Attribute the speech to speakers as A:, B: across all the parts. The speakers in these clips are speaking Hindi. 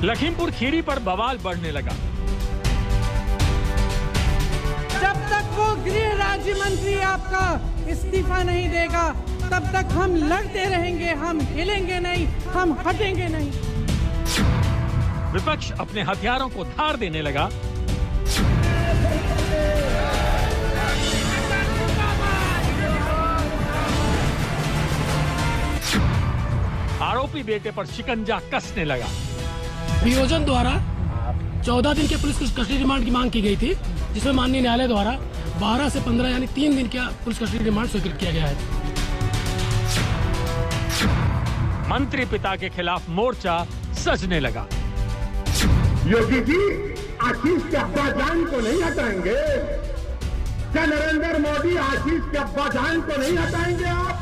A: लखीमपुर खीरी पर बवाल बढ़ने लगा।
B: जब तक वो गृह राज्य मंत्री आपका इस्तीफा नहीं देगा तब तक हम लड़ते रहेंगे, हम हिलेंगे नहीं, हम हटेंगे नहीं।
A: विपक्ष अपने हथियारों को धार देने लगा। आरोपी बेटे पर शिकंजा कसने लगा।
C: नियोजन द्वारा 14 दिन के पुलिस कस्टडी रिमांड की मांग की गई थी, जिसमें माननीय न्यायालय द्वारा 12 से 15 यानी 3 दिन का पुलिस कस्टडी रिमांड स्वीकृत किया गया है।
A: मंत्री पिता के खिलाफ मोर्चा सजने लगा।
D: योगी जी आशीष के अब्बाजान को नहीं हटाएंगे? क्या नरेंद्र मोदी आशीष के अब्बाजान को नहीं हटाएंगे आप?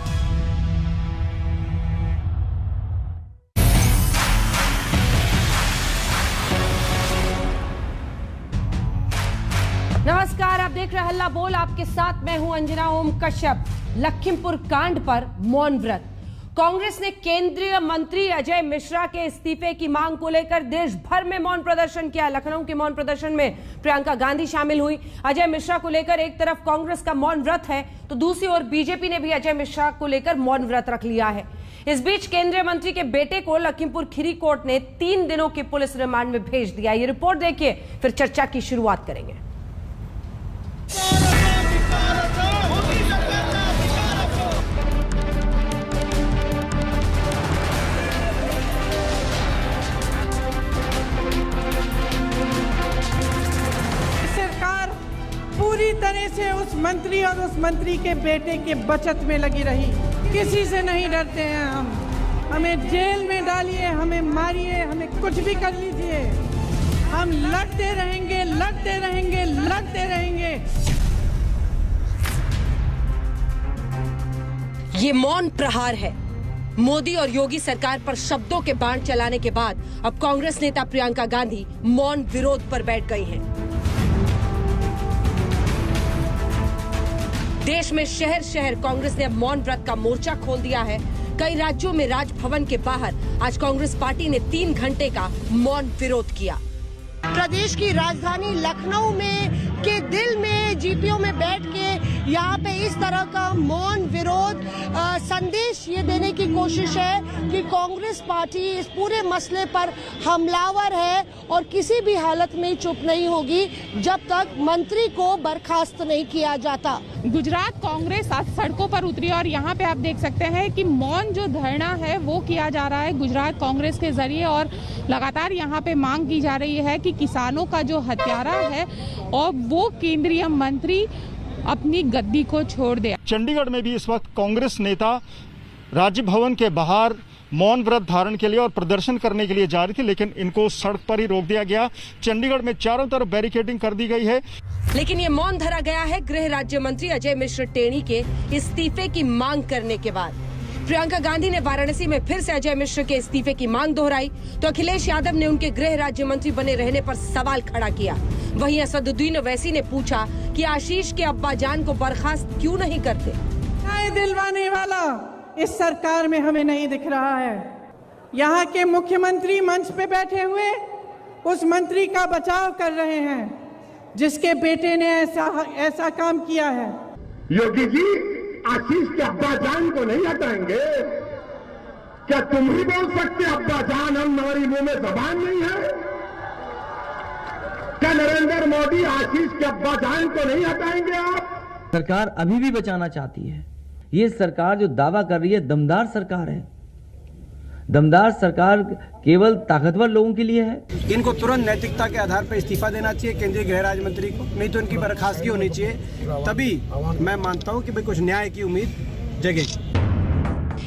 E: नमस्कार, आप देख रहे हल्ला बोल। आपके साथ मैं हूं अंजना ओम कश्यप। लखीमपुर कांड पर मौन व्रत। कांग्रेस ने केंद्रीय मंत्री अजय मिश्रा के इस्तीफे की मांग को लेकर देश भर में मौन प्रदर्शन किया। लखनऊ के मौन प्रदर्शन में प्रियंका गांधी शामिल हुई। अजय मिश्रा को लेकर एक तरफ कांग्रेस का मौन व्रत है तो दूसरी ओर बीजेपी ने भी अजय मिश्रा को लेकर मौन व्रत रख लिया है। इस बीच केंद्रीय मंत्री के बेटे को लखीमपुर खीरी कोर्ट ने 3 दिनों की पुलिस रिमांड में भेज दिया। ये रिपोर्ट देखिए, फिर चर्चा की शुरुआत करेंगे।
B: सरकार पूरी तरह से उस मंत्री और उस मंत्री के बेटे के बचत में लगी रही। किसी से नहीं डरते हैं हम। हमें जेल में डालिए, हमें मारिए, हमें कुछ भी कर लीजिए, हम लड़ते रहेंगे, लड़ते रहेंगे, लड़ते रहेंगे।
E: ये मौन प्रहार है। मोदी और योगी सरकार पर शब्दों के बाण चलाने के बाद अब कांग्रेस नेता प्रियंका गांधी मौन विरोध पर बैठ गई हैं। देश में शहर शहर कांग्रेस ने अब मौन व्रत का मोर्चा खोल दिया है। कई राज्यों में राजभवन के बाहर आज कांग्रेस पार्टी ने 3 घंटे का मौन विरोध किया।
F: प्रदेश की राजधानी लखनऊ में के दिल में जीपीओ में बैठ के यहाँ पे इस तरह का मौन विरोध संदेश ये देने की कोशिश है कि कांग्रेस पार्टी इस पूरे मसले पर हमलावर है और किसी भी हालत में चुप नहीं होगी जब तक मंत्री को बर्खास्त नहीं किया जाता।
G: गुजरात कांग्रेस आज सड़कों पर उतरी और यहाँ पे आप देख सकते हैं कि मौन जो धरना है वो किया जा रहा है गुजरात कांग्रेस के जरिए और लगातार यहाँ पे मांग की जा रही है कि किसानों का जो हत्यारा है और वो केंद्रीय मंत्री अपनी गद्दी को छोड़ दे।
H: चंडीगढ़ में भी इस वक्त कांग्रेस नेता राजभवन के बाहर मौन व्रत धारण के लिए और प्रदर्शन करने के लिए जा रही थी, लेकिन इनको सड़क पर ही रोक दिया गया। चंडीगढ़ में चारों तरफ बैरिकेडिंग कर दी गई है।
E: लेकिन ये मौन धरा गया है गृह राज्य मंत्री अजय मिश्र टेनी के इस्तीफे की मांग करने के बाद। प्रियंका गांधी ने वाराणसी में फिर से अजय मिश्र के इस्तीफे की मांग दोहराई तो अखिलेश यादव ने उनके गृह राज्य मंत्री बने रहने पर सवाल खड़ा किया। वहीं असदुद्दीन ओवैसी ने पूछा कि आशीष के अब्बाजान को बर्खास्त क्यों नहीं करते।
B: न्याय दिलवाने वाला इस सरकार में हमें नहीं दिख रहा है। यहाँ के मुख्यमंत्री मंच पे बैठे हुए उस मंत्री का बचाव कर रहे हैं जिसके बेटे ने ऐसा काम किया है।
D: योगी जी आशीष के अब्बाजान को नहीं हटाएंगे? क्या तुम ही बोल सकते अब्बाजान? हम हमारी मुंह में जबान नहीं है? क्या नरेंद्र मोदी आशीष के अब्बाजान को नहीं हटाएंगे आप?
I: सरकार अभी भी बचाना चाहती है। ये सरकार जो दावा कर रही है दमदार सरकार है। दमदार सरकार केवल ताकतवर लोगों के लिए है।
J: इनको तुरंत नैतिकता के आधार पर इस्तीफा देना चाहिए केंद्रीय गृह राज्य मंत्री को, नहीं तो इनकी बर्खास्तगी होनी चाहिए। तभी मैं मानता हूं कि भाई कुछ न्याय की उम्मीद जगेगी।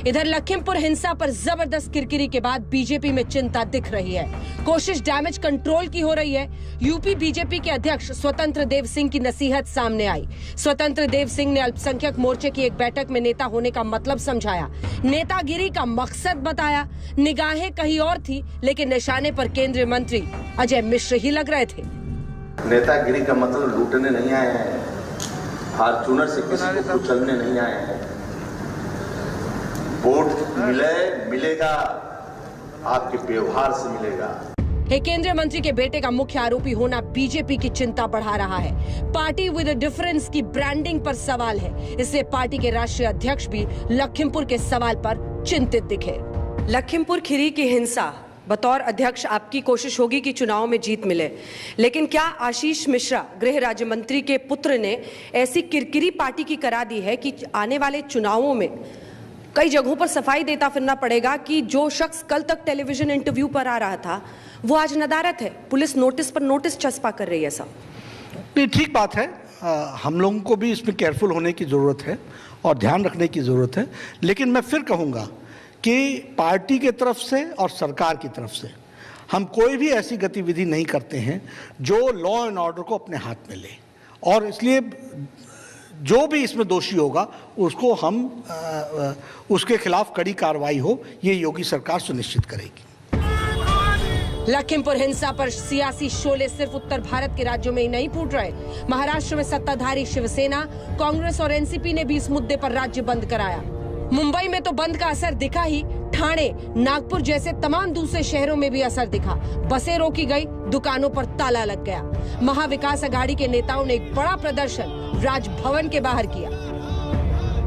E: इधर लखीमपुर हिंसा पर जबरदस्त किरकिरी के बाद बीजेपी में चिंता दिख रही है। कोशिश डैमेज कंट्रोल की हो रही है। यूपी बीजेपी के अध्यक्ष स्वतंत्र देव सिंह की नसीहत सामने आई। स्वतंत्र देव सिंह ने अल्पसंख्यक मोर्चे की एक बैठक में नेता होने का मतलब समझाया, नेतागिरी का मकसद बताया। निगाहें कहीं और थी लेकिन निशाने पर केंद्रीय मंत्री अजय मिश्र ही लग रहे थे।
K: नेतागिरी का मतलब लूटने नहीं आए हैं, फॉर्च्यूनर से किसी को कुचलने नहीं आए हैं। वोट मिलेगा आपके व्यवहार से मिलेगा।
E: एक केंद्रीय मंत्री के बेटे का मुख्य आरोपी होना बीजेपी की चिंता बढ़ा रहा है। पार्टी विद अ डिफरेंस की ब्रांडिंग पर सवाल है, इसलिए पार्टी के राष्ट्रीय अध्यक्ष भी लखीमपुर के सवाल पर चिंतित दिखे। लखीमपुर खीरी की हिंसा, बतौर अध्यक्ष आपकी कोशिश होगी कि चुनाव में जीत मिले, लेकिन क्या आशीष मिश्रा गृह राज्य मंत्री के पुत्र ने ऐसी किरकिरी पार्टी की करा दी है कि आने वाले चुनावों में कई जगहों पर सफाई देता फिरना पड़ेगा कि जो शख्स कल तक टेलीविजन इंटरव्यू पर आ रहा था वो आज नदारत है, पुलिस नोटिस पर नोटिस चस्पा कर रही है। सब
L: ठीक बात है, हम लोगों को भी इसमें केयरफुल होने की ज़रूरत है और ध्यान रखने की ज़रूरत है। लेकिन मैं फिर कहूँगा कि पार्टी की तरफ से और सरकार की तरफ से हम कोई भी ऐसी गतिविधि नहीं करते हैं जो लॉ एंड ऑर्डर को अपने हाथ में ले, और इसलिए जो भी इसमें दोषी होगा उसको हम उसके खिलाफ कड़ी कार्रवाई हो, ये योगी सरकार सुनिश्चित करेगी।
E: लखीमपुर हिंसा पर सियासी शोले सिर्फ उत्तर भारत के राज्यों में ही नहीं फूट रहे। महाराष्ट्र में सत्ताधारी शिवसेना, कांग्रेस और एनसीपी ने भी इस मुद्दे पर राज्य बंद कराया। मुंबई में तो बंद का असर दिखा ही, ठाणे, नागपुर जैसे तमाम दूसरे शहरों में भी असर दिखा। बसें रोकी गई, दुकानों पर ताला लग गया। महाविकास अघाड़ी के नेताओं ने एक बड़ा प्रदर्शन राजभवन के बाहर किया।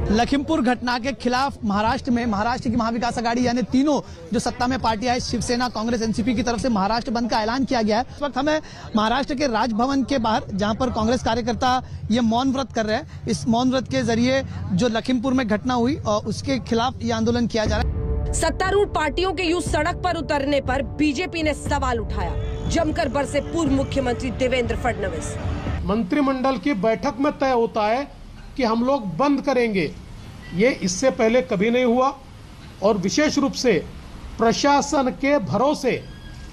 M: लखीमपुर घटना के खिलाफ महाराष्ट्र की महाविकास अघाड़ी यानी तीनों जो सत्ता में पार्टियां है, शिवसेना, कांग्रेस, एनसीपी की तरफ से महाराष्ट्र बंद का ऐलान किया गया है। इस वक्त हमें महाराष्ट्र के राजभवन के बाहर, जहां पर कांग्रेस कार्यकर्ता ये मौन व्रत कर रहे हैं, इस मौन व्रत के जरिए जो लखीमपुर में घटना हुई और उसके खिलाफ ये आंदोलन किया जा रहा है।
E: सत्तारूढ़ पार्टियों के यूं सड़क पर उतरने पर बीजेपी ने सवाल उठाया। जमकर बरसे पूर्व मुख्यमंत्री देवेंद्र फडणवीस।
N: मंत्रिमंडल की बैठक में तय होता है कि हम लोग बंद करेंगे, ये इससे पहले कभी नहीं हुआ, और विशेष रूप से प्रशासन के भरोसे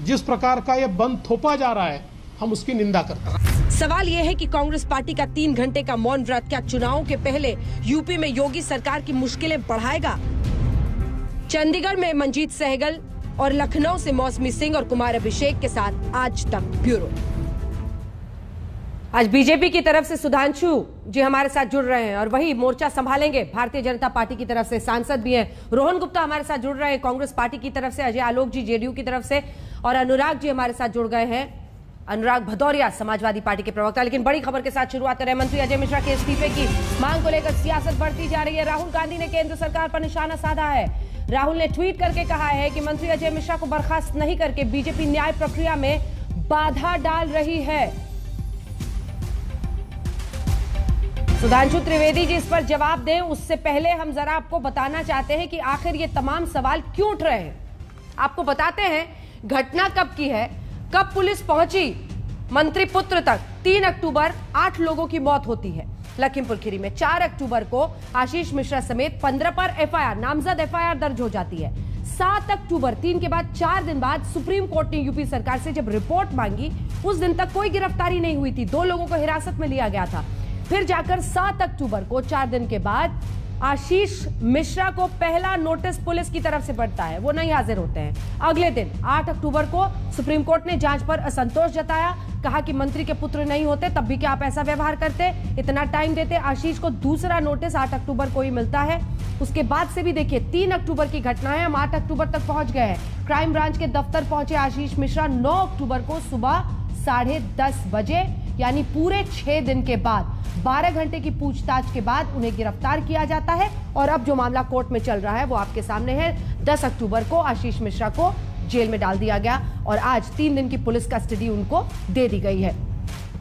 N: जिस प्रकार का ये बंद थोपा जा रहा है, हम उसकी निंदा करते हैं।
E: सवाल ये है कि कांग्रेस पार्टी का 3 घंटे का मौन व्रत क्या चुनावों के पहले यूपी में योगी सरकार की मुश्किलें बढ़ाएगा? चंडीगढ़ में मंजीत सहगल और लखनऊ से मौसमी सिंह और कुमार अभिषेक के साथ आज तक ब्यूरो। आज बीजेपी की तरफ से सुधांशु जी हमारे साथ जुड़ रहे हैं और वही मोर्चा संभालेंगे। भारतीय जनता पार्टी की तरफ से सांसद भी हैं, रोहन गुप्ता हमारे साथ जुड़ रहे हैं कांग्रेस पार्टी की तरफ से, अजय आलोक जी जेडीयू की तरफ से, और अनुराग जी हमारे साथ जुड़ गए हैं, अनुराग भदौरिया समाजवादी पार्टी के प्रवक्ता। लेकिन बड़ी खबर के साथ शुरुआत करें। मंत्री अजय मिश्रा के इस्तीफे की मांग को लेकर सियासत बढ़ती जा रही है। राहुल गांधी ने केंद्र सरकार पर निशाना साधा है। राहुल ने ट्वीट करके कहा है कि मंत्री अजय मिश्रा को बर्खास्त नहीं करके बीजेपी न्याय प्रक्रिया में बाधा डाल रही है। सुधांशु त्रिवेदी जी इस पर जवाब दें, उससे पहले हम जरा आपको बताना चाहते हैं कि आखिर ये तमाम सवाल क्यों उठ रहे हैं। आपको बताते हैं घटना कब की है, कब पुलिस पहुंची मंत्री पुत्र तक। 3 अक्टूबर 8 लोगों की मौत होती है लखीमपुर खीरी में। 4 अक्टूबर को आशीष मिश्रा समेत 15 पर एफआईआर, नामजद एफआईआर दर्ज हो जाती है। 7 अक्टूबर 3 के बाद 4 दिन बाद सुप्रीम कोर्ट ने यूपी सरकार से जब रिपोर्ट मांगी, उस दिन तक कोई गिरफ्तारी नहीं हुई थी, 2 लोगों को हिरासत में लिया गया था। फिर जाकर 7 अक्टूबर को 4 दिन के बाद आशीष मिश्रा को पहला नोटिस पुलिस की तरफ से पड़ता है, वो नहीं हाजिर होते हैं। अगले दिन 8 अक्टूबर को सुप्रीम कोर्ट ने जांच पर असंतोष जताया, कहा कि मंत्री के पुत्र नहीं होते तब भी क्या आप ऐसा व्यवहार करते, इतना टाइम देते। आशीष को दूसरा नोटिस 8 अक्टूबर को ही मिलता है। उसके बाद से भी देखिए 3 अक्टूबर की घटना है, हम 8 अक्टूबर तक पहुंच गए हैं। क्राइम ब्रांच के दफ्तर पहुंचे आशीष मिश्रा 9 अक्टूबर को सुबह 10:30 बजे, यानी पूरे 6 दिन के बाद 12 घंटे की पूछताछ के बाद उन्हें गिरफ्तार किया जाता है। और अब जो मामला कोर्ट में चल रहा है वो आपके सामने है। 10 अक्टूबर को आशीष मिश्रा को जेल में डाल दिया गया और आज 3 दिन की पुलिस कस्टडी उनको दे दी गई है।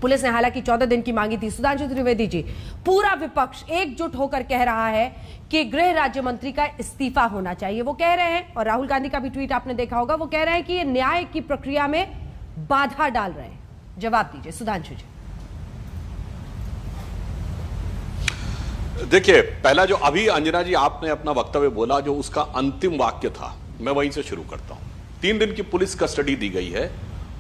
E: पुलिस ने हालांकि 14 दिन की मांगी थी। सुधांशु त्रिवेदी जी, पूरा विपक्ष एकजुट होकर कह रहा है कि गृह राज्य मंत्री का इस्तीफा होना चाहिए। वो कह रहे हैं, और राहुल गांधी का भी ट्वीट आपने देखा होगा, वो कह रहे हैं कि ये न्याय की प्रक्रिया में बाधा डाल रहे हैं। जवाब दीजिए सुधांशु जी।
O: देखिए, पहला जो अभी अंजना जी आपने अपना वक्तव्य बोला, जो उसका अंतिम वाक्य था, मैं वहीं से शुरू करता हूं। 3 दिन की पुलिस कस्टडी दी गई है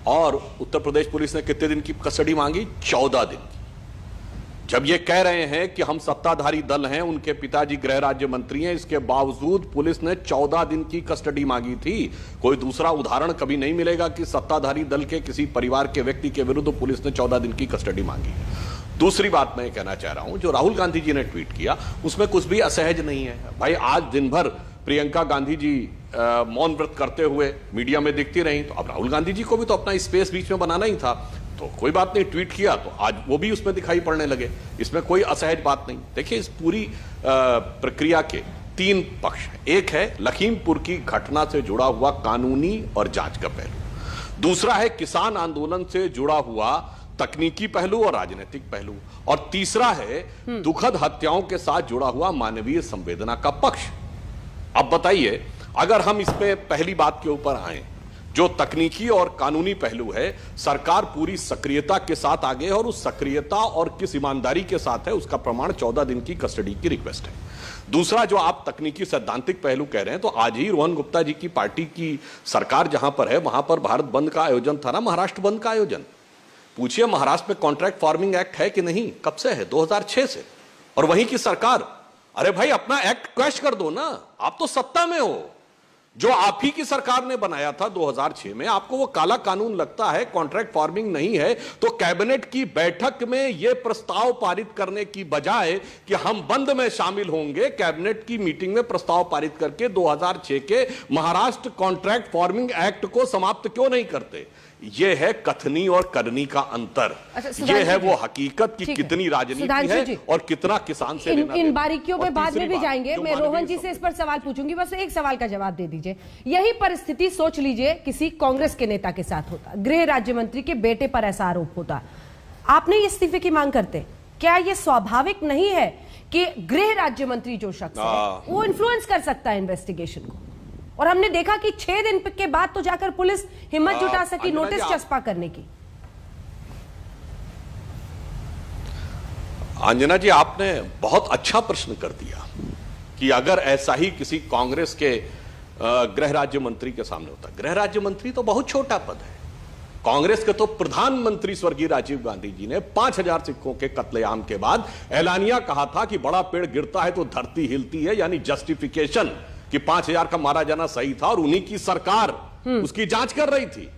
O: और उत्तर प्रदेश पुलिस ने कितने दिन की कस्टडी मांगी? 14 दिन की। जब ये कह रहे हैं कि हम सत्ताधारी दल हैं, उनके पिताजी गृह राज्य मंत्री हैं, इसके बावजूद पुलिस ने 14 दिन की कस्टडी मांगी थी। कोई दूसरा उदाहरण कभी नहीं मिलेगा कि सत्ताधारी दल के किसी परिवार के व्यक्ति के विरुद्ध पुलिस ने 14 दिन की कस्टडी मांगी। दूसरी बात मैं कहना चाह रहा हूं, जो राहुल गांधी जी ने ट्वीट किया उसमें कुछ भी असहज नहीं है। भाई, आज दिन भर प्रियंका गांधी जी मौन व्रत करते हुए मीडिया में दिखती रही, तो अब राहुल गांधी जी को भी तो अपना स्पेस बीच में बनाना ही था, तो कोई बात नहीं, ट्वीट किया तो आज वो भी उसमें दिखाई पड़ने लगे, इसमें कोई असहज बात नहीं। देखिए, इस पूरी प्रक्रिया के 3 पक्ष हैं। एक है लखीमपुर की घटना से जुड़ा हुआ कानूनी और जांच का पहलू, दूसरा है किसान आंदोलन से जुड़ा हुआ तकनीकी पहलू और राजनीतिक पहलू, और तीसरा है दुखद हत्याओं के साथ जुड़ा हुआ मानवीय संवेदना का पक्ष। अब बताइए, अगर हम इसमें पहली बात के ऊपर आए, जो तकनीकी और कानूनी पहलू है, सरकार पूरी सक्रियता के साथ आगे है, और उस सक्रियता और किस ईमानदारी के साथ है उसका प्रमाण 14 दिन की कस्टडी की रिक्वेस्ट है। दूसरा, जो आप तकनीकी सैद्धांतिक पहलू कह रहे हैं, तो आज ही रोहन गुप्ता जी की पार्टी की सरकार जहां पर है वहां पर भारत बंद का आयोजन था ना, महाराष्ट्र बंद का आयोजन। पूछिए महाराष्ट्र में कॉन्ट्रैक्ट फार्मिंग एक्ट है कि नहीं, कब से है? 2006 से, और वहीं की सरकार, अरे भाई अपना एक्ट क्रैश कर दो ना, आप तो सत्ता में हो। जो आप ही की सरकार ने बनाया था 2006 में, आपको वो काला कानून लगता है, कॉन्ट्रैक्ट फार्मिंग नहीं है, तो कैबिनेट की बैठक में यह प्रस्ताव पारित करने की बजाय कि हम बंद में शामिल होंगे, कैबिनेट की मीटिंग में प्रस्ताव पारित करके 2006 के महाराष्ट्र कॉन्ट्रैक्ट फार्मिंग एक्ट को समाप्त क्यों नहीं करते? यह है कथनी और करनी का अंतर। यह है वो हकीकत कि कितनी राजनीति है और कितना किसान से लेना।
E: इन बारीकियों पे बाद में भी जाएंगे, मैं रोहन जी से इस पर सवाल पूछूंगी, बस एक सवाल का जवाब दे दीजिए। यही परिस्थिति सोच लीजिए किसी कांग्रेस के नेता के साथ होता, गृह राज्य मंत्री के बेटे पर ऐसा आरोप होता, आपने इस्तीफे की मांग करते, क्या यह स्वाभाविक नहीं है कि गृह राज्य मंत्री जो शख्स है वो इन्फ्लुएंस कर सकता है इन्वेस्टिगेशन को? और हमने देखा कि 6 दिन के बाद तो जाकर पुलिस हिम्मत जुटा सकी नोटिस चस्पा करने की।
O: अंजना जी, आपने बहुत अच्छा प्रश्न कर दिया कि अगर ऐसा ही किसी कांग्रेस के गृह राज्य मंत्री के सामने होता। गृह राज्य मंत्री तो बहुत छोटा पद है। कांग्रेस के तो प्रधानमंत्री स्वर्गीय राजीव गांधी जी ने 5000 सिखों के कत्लेआम के बाद ऐलानिया कहा था कि बड़ा पेड़ गिरता है तो धरती हिलती है, यानी जस्टिफिकेशन कि 5000 का मारा जाना सही था, और उन्हीं की सरकार उसकी जांच कर रही थी।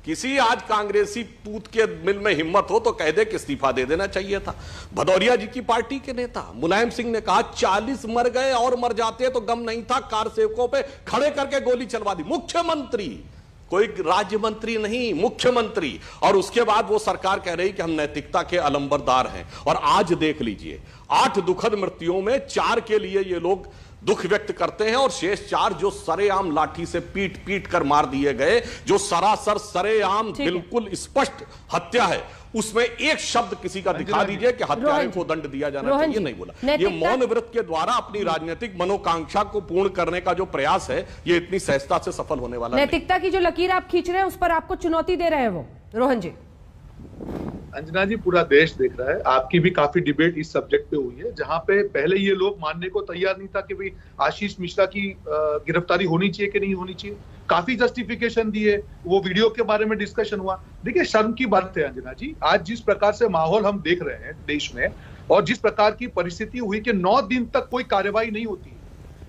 O: किसी आज कांग्रेसी पूत के मिल में हिम्मत हो तो कह दे कि इस्तीफा दे देना चाहिए था। भदौरिया जी की पार्टी के नेता मुलायम सिंह ने कहा 40 मर गए और मर जाते तो गम नहीं था, कार सेवकों पे खड़े करके गोली चलवा दी। मुख्यमंत्री, कोई राज्य मंत्री नहीं, मुख्यमंत्री। और उसके बाद वो सरकार कह रही कि हम नैतिकता के अलंबरदार हैं। और आज देख लीजिए, 8 दुखद मृत्युओं में 4 के लिए ये लोग दुख व्यक्त करते हैं, और शेष 4 जो सरेआम लाठी से पीट पीट कर मार दिए गए, जो सरासर सरेआम बिल्कुल स्पष्ट हत्या है, उसमें एक शब्द किसी का दिखा दीजिए कि हत्यारे को दंड दिया जाना चाहिए, नहीं बोला। ये मौन व्रत के द्वारा अपनी राजनीतिक मनोकांक्षा को पूर्ण करने का जो प्रयास है, ये इतनी सहजता से सफल होने वाला नहीं।
E: नैतिकता की जो लकीर आप खींच रहे हैं उस पर आपको चुनौती दे रहे हैं वो, रोहन जी।
P: अंजना जी, पूरा देश देख रहा है, आपकी भी काफी डिबेट इस सब्जेक्ट पे हुई है, जहां पे पहले ये लोग मानने को तैयार नहीं था कि भाई आशीष मिश्रा की गिरफ्तारी होनी चाहिए कि नहीं होनी चाहिए। काफी जस्टिफिकेशन दिए, वो वीडियो के बारे में डिस्कशन हुआ। देखिए, शर्म की बात है अंजना जी, आज जिस प्रकार से माहौल हम देख रहे हैं देश में, और जिस प्रकार की परिस्थिति हुई कि 9 दिन तक कोई कार्रवाई नहीं होती,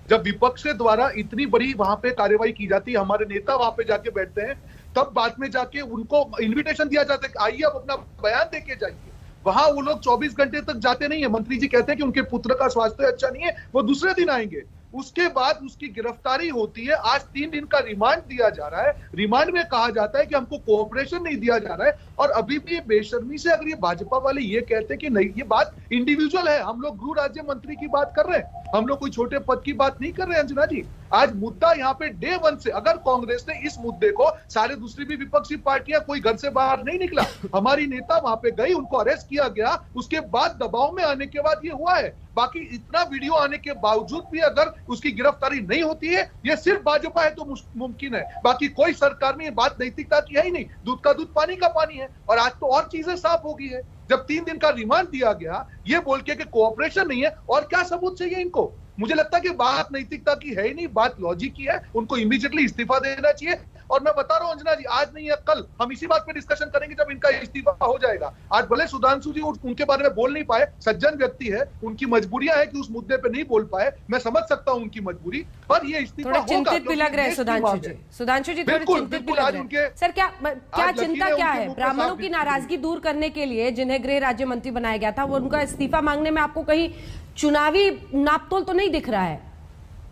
P: जब विपक्ष के द्वारा इतनी बड़ी वहां पे कार्रवाई की जाती है, हमारे नेता वहां पे जाके बैठते हैं, तब बाद में जाके उनको इनविटेशन दिया जाता है कि आइए अब अपना बयान देके जाइए। वहां वो लोग 24 घंटे तक जाते नहीं है। मंत्री जी कहते हैं कि उनके पुत्र का स्वास्थ्य अच्छा नहीं है, वो दूसरे दिन आएंगे। उसके बाद उसकी गिरफ्तारी होती है। आज 3 दिन का रिमांड दिया जा रहा है। रिमांड में कहा जाता है कि हमको कोऑपरेशन नहीं दिया जा रहा है, और अभी भी बेशर्मी से अगर ये भाजपा वाले ये कहते हैं कि नहीं, ये बात इंडिविजुअल है, हम लोग गृह राज्य मंत्री की बात कर रहे हैं, हम लोग कोई छोटे पद की बात नहीं कर रहे हैं। अंजना जी, आज मुद्दा यहाँ पे डे 1 से, अगर कांग्रेस ने इस मुद्दे को, सारे दूसरी भी विपक्षी पार्टियां, कोई घर से बाहर नहीं निकला, हमारी नेता वहां पे गई, उनको अरेस्ट किया गया, उसके बाद दबाव में आने के बाद ये हुआ है। बाकी इतना वीडियो आने के बावजूद भी अगर उसकी गिरफ्तारी नहीं होती है, ये सिर्फ भाजपा है तो मुमकिन है, बाकी कोई सरकार में ये बात नैतिकता की है ही नहीं। दूध का दूध पानी का पानी है। और आज तो और चीजें साफ हो गई है, जब 3 दिन का रिमांड दिया गया ये बोल के कि कोऑपरेशन नहीं है, और क्या सबूत चाहिए इनको? मुझे लगता है कि बात नैतिकता की है ही नहीं, बात लॉजिक की है। उनको इमीडिएटली इस्तीफा देना चाहिए। और मैं बता रहा हूं अंजना जी, आज नहीं है कल हम इसी बात पे डिस्कशन करेंगे जब इनका इस्तीफा हो जाएगा। आज भले सुधांशु जी उनके बारे में बोल नहीं पाए, सज्जन व्यक्ति है, उनकी मजबूरियां है कि उस मुद्दे पे नहीं बोल पाए, मैं समझ सकता हूं उनकी मजबूरी, पर ये इस्तीफा होगा।
E: चिंतित भी लग रहे हैं सुधांशु जी, सुधांशु जी थोड़े चिंतित भी लग रहे हैं। सर, क्या चिंता क्या है? ब्राह्मणों की नाराजगी दूर करने के लिए जिन्हें गृह राज्य मंत्री बनाया गया था, वो उनका इस्तीफा मांगने में आपको कहीं चुनावी नापतोल तो नहीं दिख रहा है,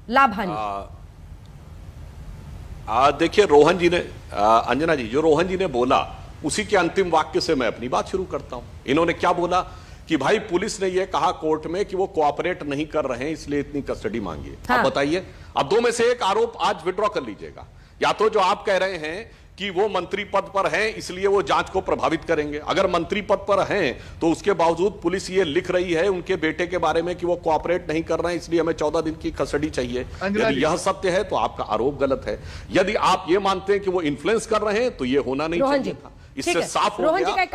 E: लाभ हानि?
O: देखिए रोहन जी ने अंजना जी, जो रोहन जी ने बोला उसी के अंतिम वाक्य से मैं अपनी बात शुरू करता हूं। इन्होंने क्या बोला कि भाई पुलिस ने यह कहा कोर्ट में कि वो कोऑपरेट नहीं कर रहे हैं इसलिए इतनी कस्टडी मांगी है।
E: हाँ।
O: आप बताइए, अब दो में से एक आरोप आज विड्रॉ कर लीजिएगा। या तो जो आप कह रहे हैं कि वो मंत्री पद पर हैं इसलिए वो जांच को प्रभावित करेंगे, अगर मंत्री पद पर हैं तो उसके बावजूद पुलिस ये लिख रही है उनके बेटे के बारे में कि वो कोऑपरेट नहीं कर रहे हैं इसलिए हमें 14 दिन की कस्टडी चाहिए। यदि यह सत्य है तो आपका आरोप गलत है। यदि आप ये मानते हैं कि वो इन्फ्लुएंस कर रहे हैं तो ये होना नहीं चाहिए था। इससे साफ हो गया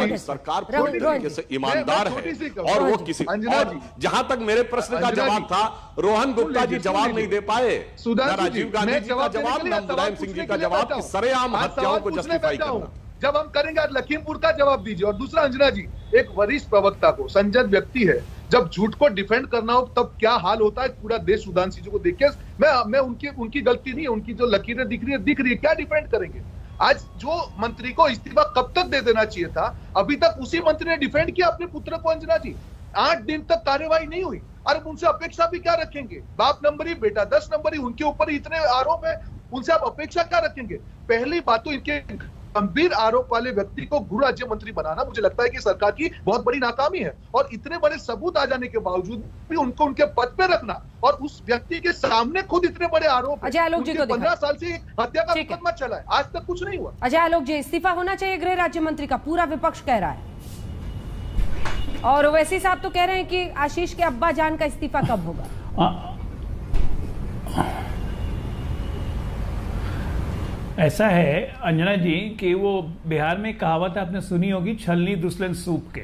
O: कि सरकार पूरी तरीके से ईमानदार है और वो किसी, और जहां तक मेरे प्रश्न का जवाब था रोहन गुप्ता जी जवाब नहीं दे पाए, राजीव गांधी जी का जवाब, मुलायम सिंह जी का जवाब कि सरेआम हत्याओं को जस्टिफाई करना।
P: जब हम करेंगे आज लखीमपुर का जवाब दीजिए। और दूसरा अंजना जी, एक वरिष्ठ प्रवक्ता को, संजय व्यक्ति है, जब झूठ को डिफेंड करना हो तब क्या हाल होता है पूरा देश सुधांशु जी को देख के। मैं उनकी गलती नहीं है, उनकी जो लकीरें दिख रही है क्या डिफेंड करेंगे। आज जो मंत्री को इस्तीफा कब तक दे देना चाहिए था, अभी तक उसी मंत्री ने डिफेंड किया अपने पुत्र को। अंजना जी 8 दिन तक कार्यवाही नहीं हुई, अरे उनसे अपेक्षा भी क्या रखेंगे। बाप नंबरी बेटा 10 नंबरी, उनके ऊपर इतने आरोप है, उनसे आप अपेक्षा क्या रखेंगे। पहली बात तो इनके गंभीर आरोप वाले व्यक्ति को गृह राज्य मंत्री बनाना मुझे लगता है कि सरकार की बहुत बड़ी नाकामी है। और इतने बड़े सबूत आ जाने के बावजूद भी उनको उनके पद पे रखना और उस व्यक्ति के सामने खुद इतने बड़े आरोप,
E: अजय आलोक जी को
P: 15 साल से हत्या का मुकदमा चला है, आज तक कुछ नहीं हुआ।
E: अजय आलोक जी, इस्तीफा होना चाहिए गृह राज्य मंत्री का, पूरा विपक्ष कह रहा है। और ओवैसी साहब तो कह रहे हैं कि आशीष के अब्बा जान का इस्तीफा कब होगा।
Q: ऐसा है अंजना जी कि वो बिहार में कहावत आपने सुनी होगी, छलनी दुल्हन सूप के।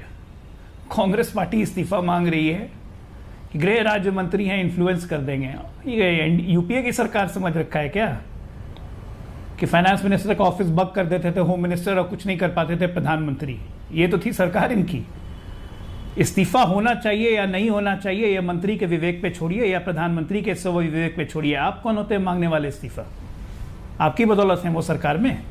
Q: कांग्रेस पार्टी इस्तीफा मांग रही है कि गृह राज्य मंत्री हैं इन्फ्लुएंस कर देंगे। ये यूपीए की सरकार समझ रखा है क्या कि फाइनेंस मिनिस्टर का ऑफिस बग कर देते थे होम मिनिस्टर और कुछ नहीं कर पाते थे प्रधानमंत्री। ये तो थी सरकार इनकी। इस्तीफा होना चाहिए या नहीं होना चाहिए ये मंत्री के विवेक पे छोड़िए या प्रधानमंत्री के स्व विवेक पे छोड़िए। आप कौन होते हैं मांगने वाले इस्तीफा? आपकी बदौलत है वो सरकार में।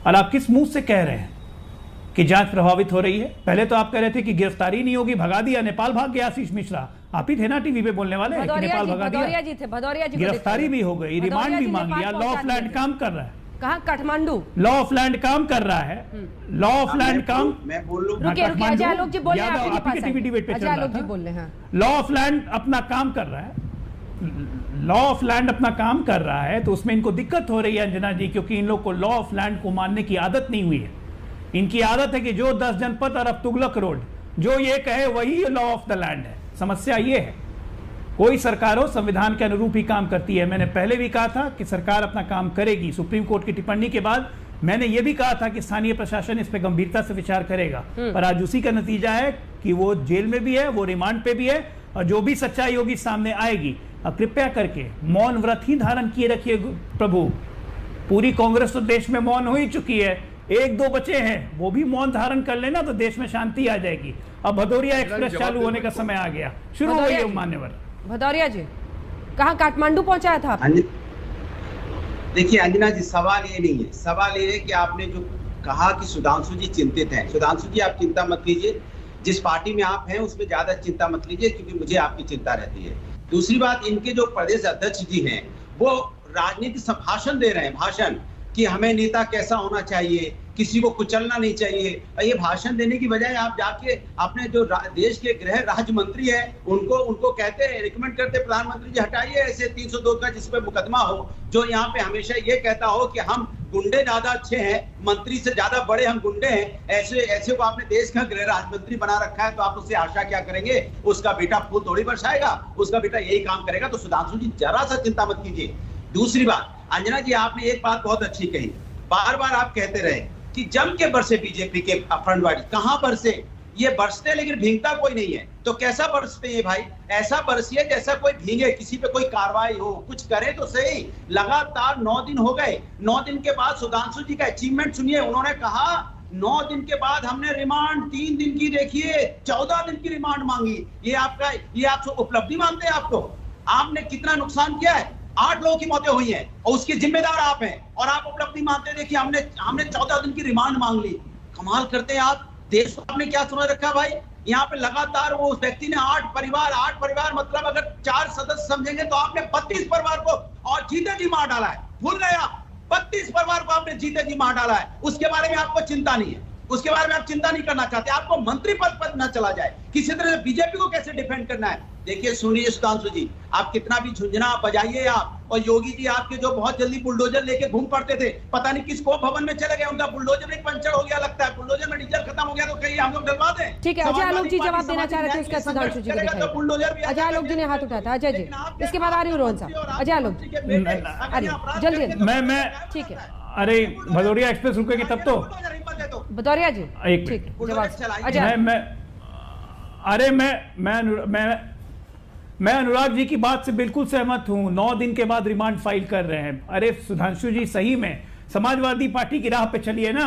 Q: और आप किस मुंह से कह रहे हैं कि जांच प्रभावित हो रही है? पहले तो आप कह रहे थे कि गिरफ्तारी नहीं होगी, भगा दिया, नेपाल भाग गया आशीष मिश्रा। आप ही थे ना टीवी पे बोलने वाले कि नेपाल भगा दिया। गिरफ्तारी भी हो गई, रिमांड भी मांग लिया, लॉ ऑफ लैंड काम कर रहा है।
E: कहाँ? काठमांडू
Q: लॉ ऑफ लैंड काम कर रहा है। लॉ ऑफ लैंड काम,
E: मैं बोल रहा हूँ, अजय आलोक जी बोल रहे हैं,
Q: आपके टीवी डिबेट पे चल रहा था। लॉ ऑफ लैंड अपना काम कर रहा है, लॉ ऑफ लैंड अपना काम कर रहा है, तो उसमें इनको दिक्कत हो रही है अंजना जी, क्योंकि इन लोग को लॉ ऑफ लैंड को मानने की आदत नहीं हुई है। इनकी आदत है कि जो 10 जनपद और अब तुगलक रोड जो ये कहे वही लॉ ऑफ द लैंड है। समस्या ये है, कोई सरकार हो संविधान के अनुरूप ही काम करती है। मैंने पहले भी कहा था कि सरकार अपना काम करेगी। सुप्रीम कोर्ट की टिप्पणी के बाद मैंने ये भी कहा था कि स्थानीय प्रशासन इस पर गंभीरता से विचार करेगा, पर आज उसी का नतीजा है कि वो जेल में भी है, वो रिमांड पे भी है, और जो भी सच्चाई होगी सामने आएगी। अब कृपया करके मौन व्रत ही धारण किए रखिए प्रभु। पूरी कांग्रेस तो देश में मौन हो ही चुकी है, 1-2 बचे हैं, वो भी मौन धारण कर लेना तो देश में शांति आ जाएगी। अब भदौरिया एक्सप्रेस चालू होने का समय आ गया, शुरू हो गई मान्यवर।
E: भदौरिया जी कहाँ काठमांडू पहुंचाया था?
R: देखिए अंजना जी, सवाल ये नहीं है, सवाल ये है कि आपने जो कहा कि सुधांशु जी चिंतित हैं। सुधांशु जी आप चिंता मत लीजिए, जिस पार्टी में आप हैं उसमें ज्यादा चिंता मत लीजिए, क्योंकि मुझे आपकी चिंता रहती है। दूसरी बात, इनके जो प्रदेश अध्यक्ष जी हैं वो राजनीतिक भाषण दे रहे हैं, भाषण कि हमें नेता कैसा होना चाहिए, किसी को कुचलना नहीं चाहिए। ये भाषण देने की बजाय आप जाके अपने जो देश के गृह राज्य मंत्री है उनको कहते हैं, रिकमेंड करते प्रधानमंत्री जी हटाइए ऐसे 302 का जिस पे मुकदमा हो, जो यहाँ पे हमेशा ये कहता हो कि हम गुंडे ज्यादा अच्छे हैं, मंत्री से ज्यादा बड़े हम गुंडे हैं। ऐसे को आपने देश का गृह राज्य मंत्री बना रखा है, तो आप उससे आशा क्या करेंगे? उसका बेटा फूल थोड़ी बरसाएगा, उसका बेटा यही काम करेगा। तो सुधांशु जी जरा सा चिंता मत कीजिए। दूसरी बात, अंजना जी आपने एक बात बहुत अच्छी कही, बार बार आप कहते रहे कि जम के बरसे बीजेपी के फंडवाड़ी। कहां बरसे? ये बरसते लेकिन भींगता कोई नहीं है। तो कैसा बरसते हैं भाई? ऐसा बरसिए जैसा कोई भींगे, किसी पे कोई कार्रवाई हो, कुछ करे तो सही। लगातार 9 दिन हो गए। 9 दिन के बाद सुधांशु जी का अचीवमेंट सुनिए। उन्होंने कहा 9 दिन के बाद हमने रिमांड 3 दिन की, देखिए 14 दिन की रिमांड मांगी। ये आप उपलब्धि मानते हैं? आपको आपने कितना नुकसान किया है? 8 लोगों की मौतें हुई हैं और उसके जिम्मेदार आप हैं, और आप उपलब्धि मानते हैं। देखिए हमने 14 दिन की रिमांड मांग ली। कमाल करते हैं आप। देश को आपने क्या समझ रखा भाई? यहाँ पे लगातार वो उस व्यक्ति ने 8 परिवार मतलब अगर 4 सदस्य समझेंगे तो आपने 32 परिवार को और जीते जी मार डाला है। भूल गए आप? 32 परिवार को आपने जीते जी मार डाला है, उसके बारे में आपको चिंता नहीं है, उसके बारे में आप चिंता नहीं करना चाहते। आपको मंत्री पद पर न चला जाए, किसी तरह से बीजेपी को कैसे डिफेंड करना है। देखिए सुनिए सुधांशु जी, आप कितना भी झुंझुना बजाइए आप, और योगी जी आपके जो बहुत जल्दी बुलडोजर लेके घूम पड़ते थे, पता नहीं किस को भवन में चले गए, उनका बुलडोजर एक पंचर हो गया लगता है, बुलडोजर में डीजल खत्म हो गया तो कहीं हम लोग डलवा दें।
E: ठीक है, अजय आलोक जी जवाब देना चाह रहे थे इसका सुधांशु जी को दिखाइए। अजय आलोक जी ने हाथ उठाया था, अजय जी इसके बाद आ रही हूँ रोहन साहब। अजय आलोक जी जल्दी
Q: मैं
E: ठीक है।
Q: अरे भदौरिया एक्सप्रेस रुकेगी तब तो।
E: भदौरिया जी
Q: एक
E: ठीक जवाब।
Q: अरे मैं अनुराग जी की बात से बिल्कुल सहमत हूं। 9 दिन के बाद रिमांड फाइल कर रहे हैं। अरे सुधांशु जी सही में समाजवादी पार्टी की राह पे चलिए ना।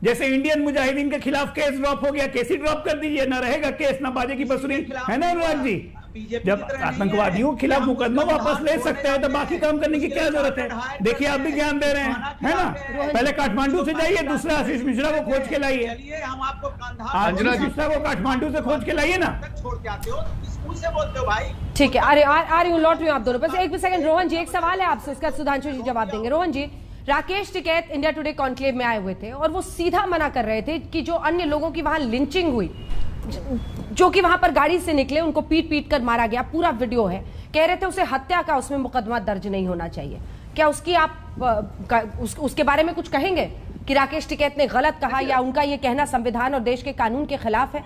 Q: जैसे इंडियन मुजाहिदीन के खिलाफ केस ड्रॉप हो गया, केस ही ड्रॉप कर दीजिए, ना रहेगा केस, ना बाजे की बसुरी, है ना अनुराग जी? जब आतंकवादियों के खिलाफ मुकदमा वापस ले सकते हैं तो बाकी काम करने की क्या जरूरत है? देखिए आप भी ज्ञान दे रहे हैं, है ना? पहले काठमांडू से जाइए, दूसरा आशीष मिश्रा को खोज के लाइए, आशीष मिश्रा को काठमांडू से खोज के लाइए ना।
E: ठीक है, अरे आ रही हूँ, लौट रही हूँ आप दोनों। बस एक सेकंड रोहन जी, एक सवाल है आपसे, उसका सुधांशु जी जवाब देंगे। रोहन जी, राकेश टिकैत इंडिया टुडे कॉन्क्लेव में आए हुए थे और वो सीधा मना कर रहे थे कि जो अन्य लोगों की वहां लिंचिंग हुई, जो कि वहां पर गाड़ी से निकले, उनको पीट पीट कर मारा गया, पूरा वीडियो है, कह रहे थे उसे हत्या का उसमें मुकदमा दर्ज नहीं होना चाहिए। क्या उसकी आप उसके बारे में कुछ कहेंगे कि राकेश टिकैत ने गलत कहा या उनका ये कहना संविधान और देश के कानून के खिलाफ है?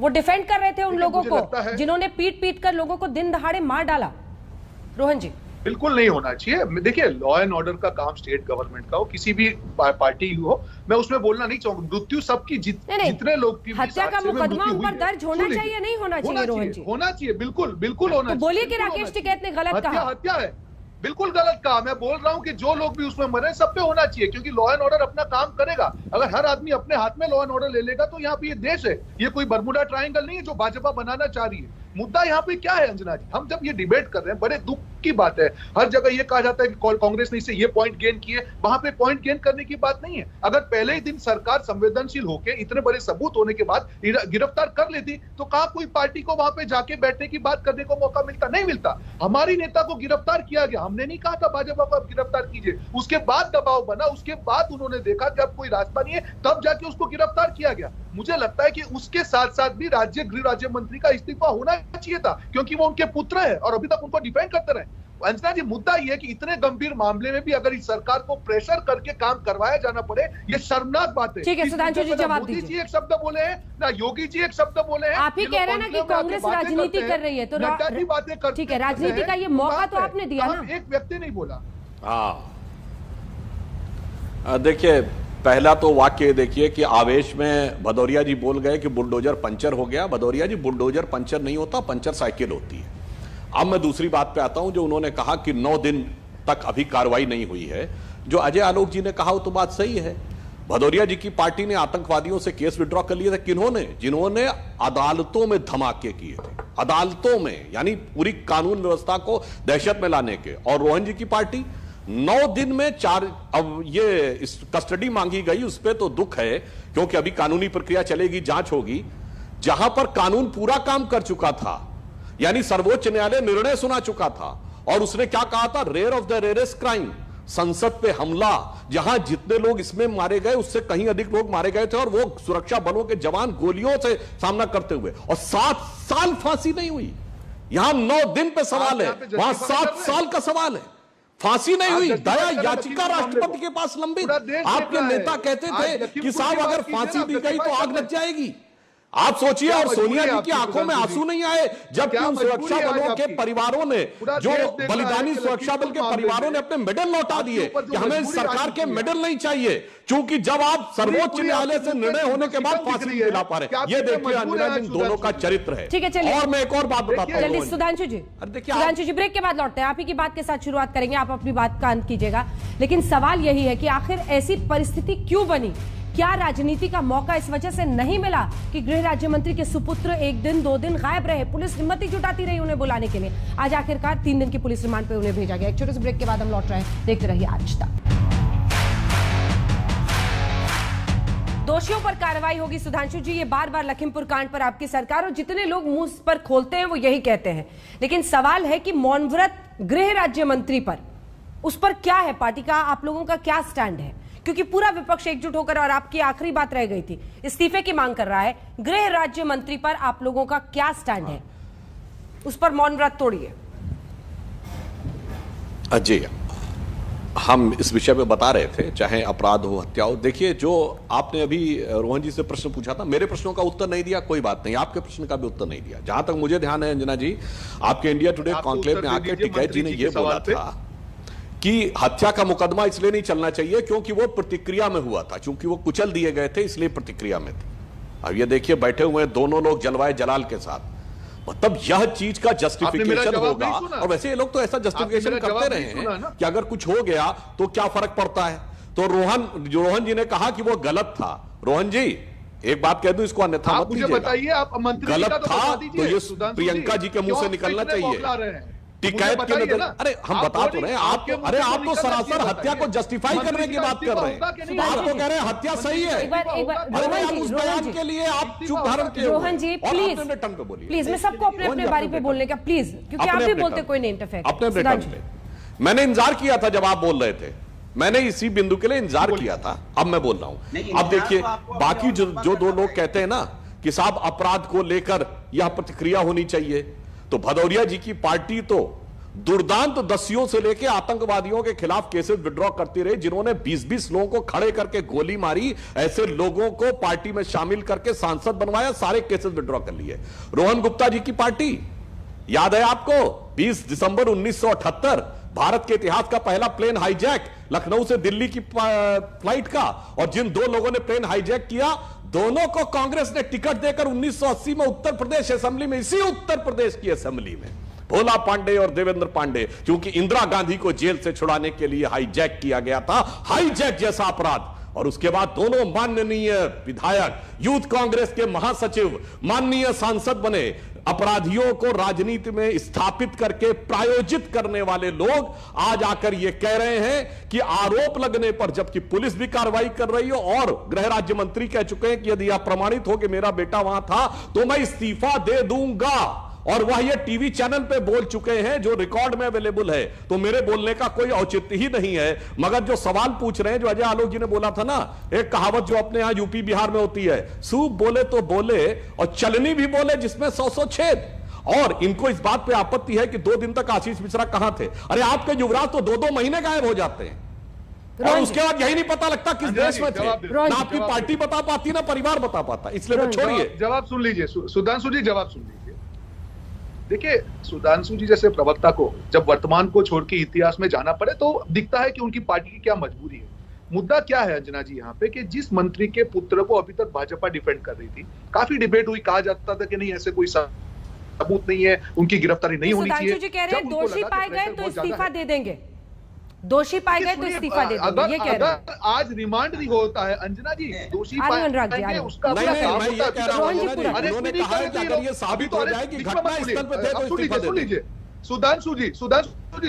E: वो डिफेंड कर रहे थे उन लोगों को जिन्होंने पीट पीट कर लोगों को दिन दहाड़े मार डाला। रोहन जी
P: बिल्कुल नहीं होना चाहिए। देखिए लॉ एंड ऑर्डर का काम स्टेट गवर्नमेंट का हो, किसी भी पार्टी हो, मैं उसमें बोलना नहीं चाहूंगा। मृत्यु सबकी जितने लोग की
E: हत्या का मुकदमा उन पर दर्ज होना चाहिए, नहीं होना चाहिए? रोहन जी
P: होना चाहिए, बिल्कुल बिल्कुल होना चाहिए।
E: बोलिए कि राकेश टिकैत ने गलत कहा।
P: हत्या है, बिल्कुल गलत कहा। मैं बोल रहा हूं कि जो लोग भी उसमें मरे सब पे होना चाहिए, क्योंकि लॉ एंड ऑर्डर अपना काम करेगा। अगर हर आदमी अपने हाथ में लॉ एंड ऑर्डर ले लेगा तो यहाँ पे ये देश है, ये कोई बरमुडा ट्रायंगल नहीं है जो भाजपा बनाना चाह रही है। मुद्दा यहाँ पे क्या है अंजना जी, हम जब ये डिबेट कर रहे हैं, बड़े दुख की बात है, हर जगह ये कहा जाता है कि कांग्रेस ने इससे ये पॉइंट गेन किए, वहां पे पॉइंट गेन करने की बात नहीं है। अगर पहले ही दिन सरकार संवेदनशील होकर इतने बड़े सबूत होने के बाद गिरफ्तार कर लेती तो कहां कोई पार्टी को वहां पे जाके बैठने की बात करने को मौका मिलता? नहीं मिलता। हमारी नेता को गिरफ्तार किया गया, हमने नहीं कहा था भाजपा को आप गिरफ्तार कीजिए, उसके बाद दबाव बना, उसके बाद उन्होंने देखा कि अब कोई रास्ता नहीं है, तब जाके उसको गिरफ्तार किया गया। मुझे लगता है कि उसके साथ साथ भी गृह राज्य मंत्री का इस्तीफा होना चाहिए था, क्योंकि वो उनके पुत्र है और अभी तक उनको डिफेंड करते रहे। अंजना जी मुद्दा ये है कि इतने गंभीर मामले में भी अगर इस सरकार को प्रेशर करके काम करवाया जाना पड़े, ये शर्मनाक बात है।
E: ठीक है सुधांशु जी जवाब दीजिए।
P: मोदी जी एक शब्द बोले हैं ना, योगी जी एक शब्द बोले हैं।
E: आप ही कह रहे हैं ना कि कांग्रेस राजनीति कर रही है, तो
P: बातें कर,
E: ठीक है, राजनीति का ये मौका तो आपने दिया ना।
P: एक व्यक्ति नहीं बोला।
O: हाँ देखिए, पहला तो वाक्य देखिए कि आवेश में भदौरिया जी बोल गए कि बुलडोजर पंचर हो गया। भदौरिया जी बुलडोजर पंचर नहीं होता, पंचर साइकिल होती है। अब मैं दूसरी बात पे आता हूं, जो उन्होंने कहा कि 9 दिन तक अभी कार्रवाई नहीं हुई है। जो अजय आलोक जी ने कहा वो तो बात सही है। भदौरिया जी की पार्टी ने आतंकवादियों से केस विड्रॉ कर लिए थे। किन्होंने? जिन्होंने अदालतों में धमाके किए थे, अदालतों में, यानी पूरी कानून व्यवस्था को दहशत में लाने के। और रोहन जी की पार्टी 9 दिन में 4, अब ये कस्टडी मांगी गई, उस पर तो दुख है क्योंकि अभी कानूनी प्रक्रिया चलेगी, जांच होगी। जहां पर कानून पूरा काम कर चुका था, यानी सर्वोच्च न्यायालय निर्णय सुना चुका था और उसने क्या कहा था? Rare of the rarest crime, संसद पे हमला, जहां जितने लोग इसमें मारे गए उससे कहीं अधिक लोग मारे गए थे और वो सुरक्षा बलों के जवान गोलियों से सामना करते हुए, और 7 साल फांसी नहीं हुई। यहां 9 दिन पे सवाल है, वहां 7 साल का सवाल है, फांसी नहीं हुई। दया याचिका राष्ट्रपति के पास लंबित। आपके नेता कहते थे कि साहब अगर फांसी दी गई तो आग लग जाएगी। आप सोचिए, और सोनिया जी की आंखों में आंसू नहीं आए जबकि उन सुरक्षा बलों के परिवारों ने, जो बलिदानी सुरक्षा बल के परिवारों ने अपने मेडल लौटा दिए कि हमें सरकार के मेडल नहीं चाहिए, क्योंकि जब आप सर्वोच्च न्यायालय से निर्णय होने के बाद फांसी नहीं दिला पा रहे। ये देखिए अंजना जी, दोनों का चरित्र है।
E: ठीक है, चलिए।
O: और मैं एक और बात बताता हूं
E: जल्दी सुधांशु जी। सुधांशु जी ब्रेक के बाद लौटते हैं, आप ही की बात के साथ शुरुआत करेंगे, आप अपनी बात का अंत कीजिएगा। लेकिन सवाल यही है कि आखिर ऐसी परिस्थिति क्यों बनी? क्या राजनीति का मौका इस वजह से नहीं मिला कि गृह राज्य मंत्री के सुपुत्र 1 दिन 2 दिन गायब रहे? पुलिस हिम्मत ही जुटाती रही उन्हें बुलाने के लिए। आज आखिरकार 3 दिन की पुलिस रिमांड पे उन्हें भेजा गया। एक छोटे से ब्रेक के बाद हम लौट रहे हैं, देखते रहिए आज तक। दोषियों पर कार्रवाई होगी सुधांशु जी, ये बार बार लखीमपुर कांड पर आपकी सरकार और जितने लोग मुंह पर खोलते हैं वो यही कहते हैं। लेकिन सवाल है कि मौन व्रत गृह राज्य मंत्री पर उस पर क्या है पार्टी का, आप लोगों का क्या स्टैंड है? क्योंकि पूरा विपक्ष एकजुट होकर, और आपकी आखिरी बात रह गई थी, इस्तीफे की मांग कर रहा है। गृह राज्य मंत्री पर आप लोगों का क्या स्टैंड है? उस पर मौन व्रत तोड़िए।
O: अजय, हम इस विषय पे बता रहे थे, चाहे अपराध हो, हत्या हो। देखिए, जो आपने अभी रोहन जी से प्रश्न पूछा था, मेरे प्रश्नों का उत्तर नहीं दिया, कोई बात नहीं, आपके प्रश्न का भी उत्तर नहीं दिया। जहां तक मुझे ध्यान है अंजना जी, आपके इंडिया टुडे कॉन्क्लेव में आके टिकैत जी ने यह बोला था कि हत्या का मुकदमा इसलिए नहीं चलना चाहिए क्योंकि वो प्रतिक्रिया में हुआ था, क्योंकि वो कुचल दिए गए थे, इसलिए प्रतिक्रिया में थे। अब ये देखिए, बैठे हुए दोनों लोग जलवाए जलाल के साथ, मतलब यह चीज का जस्टिफिकेशन होगा। और वैसे ये लोग तो ऐसा जस्टिफिकेशन करते रहे हैं कि अगर कुछ हो गया तो क्या फर्क पड़ता है। तो रोहन जी ने कहा कि वो गलत था। रोहन जी, एक बात कह दूं, इसको अन्यथा मत लीजिएगा।
P: बताइए, आप मंत्री
O: गलत था तो ये प्रियंका जी के मुंह से निकलना चाहिए। टिकैत के नजर, अरे हम बता तो रहे हैं आपके, अरे आप तो सरासर हत्या को जस्टिफाई करने की बात कर रहे हैं। आप तो कह रहे हैं हत्या सही है। उस बयान के लिए आप चुप धारण किए।
E: रोहन जी प्लीज, मैं सबको अपने अपने बारी पे बोलने का प्लीज, क्योंकि आप भी बोलते कोई नहीं इंटरफेयर।
O: अपने टर्म पे मैंने इंतजार किया था जब आप बोल रहे थे, मैंने इसी बिंदु के लिए इंतजार किया था। अब मैं बोल रहा हूं। अब देखिए, बाकी जो दो लोग कहते हैं ना कि साहब अपराध को लेकर यह प्रतिक्रिया होनी चाहिए, तो भदौरिया जी की पार्टी तो दुर्दांत दस्युओं से लेकर आतंकवादियों के खिलाफ केसेस विड्रॉ करती रही, जिन्होंने 20-20 लोगों को खड़े करके गोली मारी, ऐसे लोगों को पार्टी में शामिल करके सांसद बनवाया, सारे केसेस विड्रॉ कर लिए। रोहन गुप्ता जी की पार्टी, याद है आपको, 20 दिसंबर 1978 भारत के इतिहास का पहला प्लेन हाईजैक लखनऊ से दिल्ली की फ्लाइट का, और जिन दो लोगों ने प्लेन हाईजैक किया, दोनों को कांग्रेस ने टिकट देकर 1980 में उत्तर प्रदेश असेंबली में, इसी उत्तर प्रदेश की असेंबली में, भोला पांडे और देवेंद्र पांडे, क्योंकि इंदिरा गांधी को जेल से छुड़ाने के लिए हाईजैक किया गया था, हाईजैक जैसा अपराध। और उसके बाद दोनों माननीय विधायक, यूथ कांग्रेस के महासचिव, माननीय सांसद बने। अपराधियों को राजनीति में स्थापित करके प्रायोजित करने वाले लोग आज आकर यह कह रहे हैं कि आरोप लगने पर, जबकि पुलिस भी कार्रवाई कर रही हो और गृह राज्य मंत्री कह चुके हैं कि यदि यह प्रमाणित हो कि मेरा बेटा वहां था तो मैं इस्तीफा दे दूंगा, और वह ये टीवी चैनल पे बोल चुके हैं जो रिकॉर्ड में अवेलेबल है। तो मेरे बोलने का कोई औचित्य ही नहीं है। मगर जो सवाल पूछ रहे हैं, जो अजय आलोक जी ने बोला था ना, एक कहावत जो अपने यहां यूपी बिहार में होती है, सूप बोले तो बोले और चलनी भी बोले जिसमें 100 छेद। और इनको इस बात पे आपत्ति है कि 2 दिन तक आशीष मिश्रा कहां थे। अरे आपके युवराज तो 2-2 महीने गायब हो जाते हैं और उसके बाद यही नहीं पता लगता किस देश में थे। ना आपकी पार्टी बता पाती, ना परिवार बता पाता। इसलिए छोड़िए,
P: जवाब सुन लीजिए सुधांशु जी, जवाब सुन लीजिए। देखिए, सुधांशु जी जैसे प्रवक्ता को जब वर्तमान को छोड़ के इतिहास में जाना पड़े तो दिखता है कि उनकी पार्टी की क्या मजबूरी है। मुद्दा क्या है अंजना जी यहाँ पे, कि जिस मंत्री के पुत्र को अभी तक भाजपा डिफेंड कर रही थी, काफी डिबेट हुई, कहा जाता था कि नहीं ऐसे कोई सबूत नहीं है, उनकी गिरफ्तारी नहीं होनी चाहिए।
E: सुधांशु जी कह रहे हैं दोषी पाए गए तो इस्तीफा दे देंगे, दोषी पाए गए तो इस्तीफा दे देंगे, ये कह रहे हैं।
P: आज रिमांड नहीं होता है अंजना जी, दोषी पाए गए उसका साबित हो जाए कि घटनास्थल पे थे तो इस्तीफा दे दीजिए। सुधांशु जी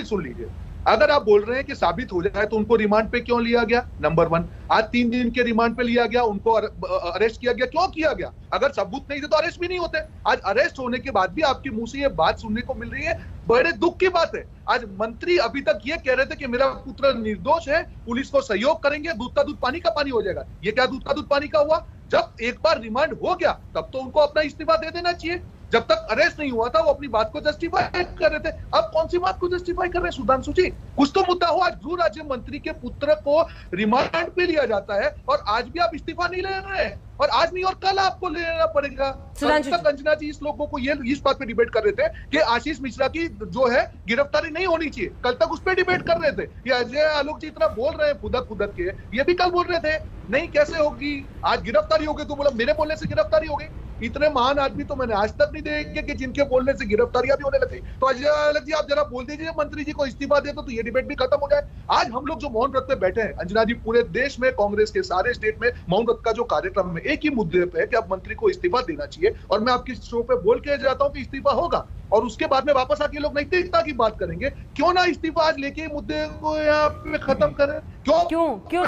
P: सुन लीजिए, अगर आप बोल रहे हैं कि साबित हो जाए तो उनको रिमांड पे क्यों लिया गया? नंबर 1, आज 3 दिन के रिमांड पे लिया गया, उनको अरेस्ट किया गया, क्यों किया गया? अगर सबूत नहीं थे तो अरेस्ट भी नहीं होते। आज अरेस्ट होने के बाद भी आपके मुंह से ये बात सुनने को मिल रही है, बड़े दुख की बात है। आज मंत्री अभी तक ये कह रहे थे कि मेरा पुत्र निर्दोष है, पुलिस को सहयोग करेंगे, दूध का दूध पानी का पानी हो जाएगा। ये क्या दूध का दूध पानी का हुआ? जब एक बार रिमांड हो गया तब तो उनको अपना इस्तीफा दे देना चाहिए। जब तक अरेस्ट नहीं हुआ था वो अपनी बात को जस्टिफाई कर रहे थे, अब कौन सी बात को जस्टिफाई कर रहे हैं सुधांशु जी? कुछ तो मुद्दा हो। आज गृह राज्य मंत्री के पुत्र को रिमांड पे लिया जाता है और आज भी आप इस्तीफा नहीं ले रहे हैं, और आज नहीं और कल आपको ले लेना पड़ेगा। तक अंजना जी इस लोगों को ये इस बात पे डिबेट कर रहे थे कि आशीष मिश्रा की जो है गिरफ्तारी नहीं होनी चाहिए, कल तक उस पर डिबेट कर रहे थे। ये अजय आलोक जी इतना बोल रहे हैं फुदक के, ये भी कल बोल रहे थे नहीं कैसे होगी, आज गिरफ्तारी होगी, तो बोला मेरे बोलने से गिरफ्तारी हो गई। इतने महान आदमी तो मैंने आज तक नहीं देखे कि जिनके बोलने से गिरफ्तारियां भी होने लगी। तो अजय आलोक जी आप जरा बोल दीजिए मंत्री जी को इस्तीफा दे तो ये डिबेट भी खत्म हो जाए। आज हम लोग जो मौन व्रत पे बैठे हैं अंजना जी, पूरे देश में कांग्रेस के सारे स्टेट में मौन व्रत का जो कार्यक्रम है, एक ही मुद्दे पे है कि अब मंत्री को इस्तीफा देना चाहिए। और मैं आपकी शो पे बोल के जाता हूं कि इस्तीफा होगा, और उसके बाद में वापस आके लोग नैतिकता की बात करेंगे। क्यों ना इस्तीफा आज लेके मुद्दे को यहाँ पे खत्म करें? क्यों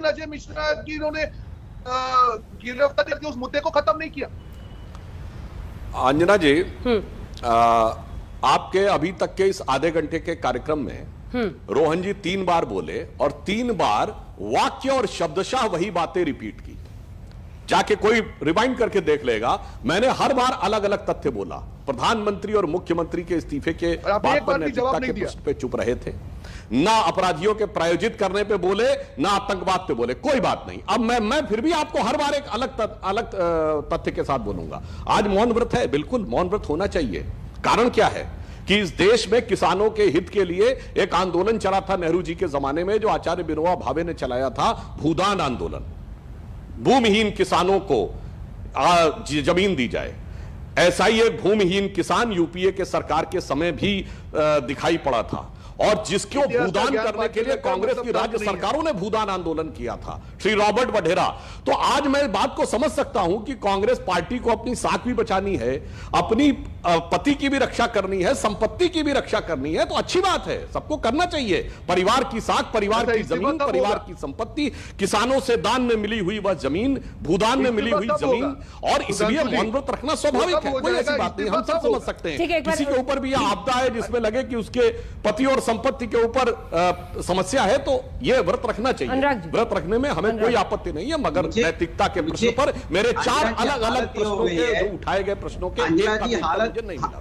P: अजय मिश्रा की इन्होंने गिरफ्तारी करके उस मुद्दे को खत्म नहीं किया?
O: अंजना जी, आपके अभी तक के इस आधे घंटे के कार्यक्रम में रोहन जी 3 बार बोले और 3 बार वाक्य और शब्दशः वही बातें रिपीट की। जाके कोई रिवाइंड करके देख लेगा, मैंने हर बार अलग अलग तथ्य बोला। प्रधानमंत्री और मुख्यमंत्री के इस्तीफे के बात पर नैतिकता के प्रश्न पे चुप रहे थे, ना अपराधियों के प्रायोजित करने पे बोले, ना आतंकवाद पे बोले, कोई बात नहीं। अब मैं फिर भी आपको हर बार एक अलग तथ्य के साथ बोलूंगा। आज मौन व्रत है, बिल्कुल मौन व्रत होना चाहिए। कारण क्या है कि इस देश में किसानों के हित के लिए एक आंदोलन चला था नेहरू जी के जमाने में, जो आचार्य विनोबा भावे ने चलाया था, भूदान आंदोलन। भूमिहीन किसानों को जमीन दी जाए। ऐसा ही एक भूमिहीन किसान यूपीए के सरकार के समय भी दिखाई पड़ा था, और जिसको भूदान करने के लिए कांग्रेस की राज्य सरकारों ने भूदान आंदोलन किया था, श्री रॉबर्ट वढेरा। तो आज मैं इस बात को समझ सकता हूं कि कांग्रेस पार्टी को अपनी साख भी बचानी है, अपनी पति की भी रक्षा करनी है, संपत्ति की भी रक्षा करनी है, तो अच्छी बात है, सबको करना चाहिए। परिवार की साख, परिवार की जमीन, परिवार की संपत्ति, किसानों से दान में मिली हुई वह जमीन, भूदान में मिली हुई जमीन, और इसलिए मौन व्रत रखना स्वाभाविक है, कोई ऐसी बात नहीं, हम सब समझ सकते हैं। किसी के ऊपर भी यह आपदा है जिसमें लगे कि उसके पति और संपत्ति के ऊपर समस्या है, तो यह व्रत रखना चाहिए। व्रत रखने में हमें कोई आपत्ति नहीं है, मगर नैतिकता के प्रश्न पर मेरे 4 अलग अलग प्रश्नों के, जो उठाए गए प्रश्नों के नहीं मिला।